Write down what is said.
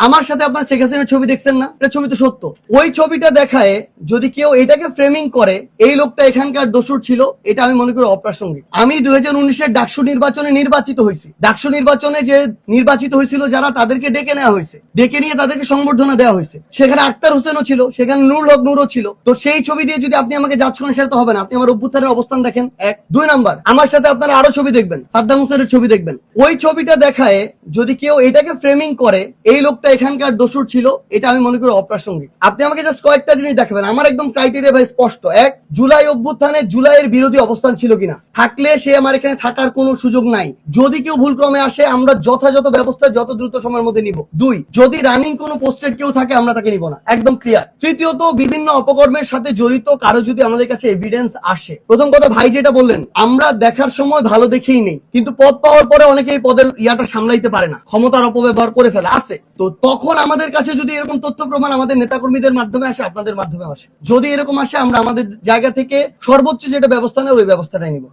আমার সাথে আপনার শেখ হাসিনার ছবি দেখছেন না? এটা ছবি তো সত্য। ওই ছবিটা দেখায় যদি কেউ এটাকে ফ্রেমিং করে এই লোকটা এখানকার দোষর ছিল, এটা আমি মনে করি অপ্রাসঙ্গিক। আমি 2019-এর ডাকসু নির্বাচনে নির্বাচিত হয়েছি। ডাকসু নির্বাচনে যে নির্বাচিত হয়েছিল যারা, তাদেরকে ডেকে নেওয়া হয়েছে, ডেকে নিয়ে তাদেরকে সংবর্ধনা দেওয়া হয়েছে। সেখানে আক্তার হোসেনও ছিল, সেখানে নুরুল হক নূরও ছিল। তো সেই ছবি দিয়ে যদি আপনি আমাকে জাজ করেন, সেটা তো হবে না। আপনি আমার অভ্যুত্থানের অবস্থান দেখেন, এক। 2 নাম্বার, আমার সাথে আপনারা আরো ছবি দেখবেন, সাদ্দাম হোসেনের ছবি দেখবেন। ওই ছবিটা দেখায় যদি কেউ এটাকে ফ্রেমিং করে এই লোকটা এখানকার দোষর ছিল, এটা আমি মনে করি অপ্রাসঙ্গিক। আপনি আমাকে জাস্ট কয়েকটা জিনিস দেখাবেন। আমার একদম ক্রাইটেরিয়া ভাই স্পষ্ট। এক, জুলাই অভ্যুত্থানে জুলাইয়ের বিরোধী অবস্থান ছিল কিনা, থাকলে সে আমার এখানে থাকার কোনো সুযোগ নাই। যদি কেউ ভুলক্রমে আসে, আমরা যথাযথ ব্যবস্থা যত দ্রুত সময়ের মধ্যে নিব। 2, যদি রানিং কোনো পোস্টেড কেউ থাকে, আমরা তাকে নিব না, একদম ক্লিয়ার। তৃতীয়ত, বিভিন্ন অপকর্মের সাথে জড়িত কারো যদি আমাদের কাছে এভিডেন্স আসে, প্রথম কথা ভাই যেটা বললেন, আমরা দেখার সময় ভালো দেখেই নেই, কিন্তু পদ পাওয়ার পরে অনেকে এই পদের ইয়াটা সামলাইতে পারে না, ক্ষমতার অপব্যবহার করে ফেলে আছে। তো তখন আমাদের কাছে যদি এরকম তথ্য প্রমাণ আমাদের নেতাকর্মীদের মাধ্যমে আসে, আপনাদের মাধ্যমে আসে, যদি এরকম আসে, আমরা আমাদের জায়গা থেকে সর্বোচ্চ যেটা ব্যবস্থা নেয় ওই ব্যবস্থাটাই নিব।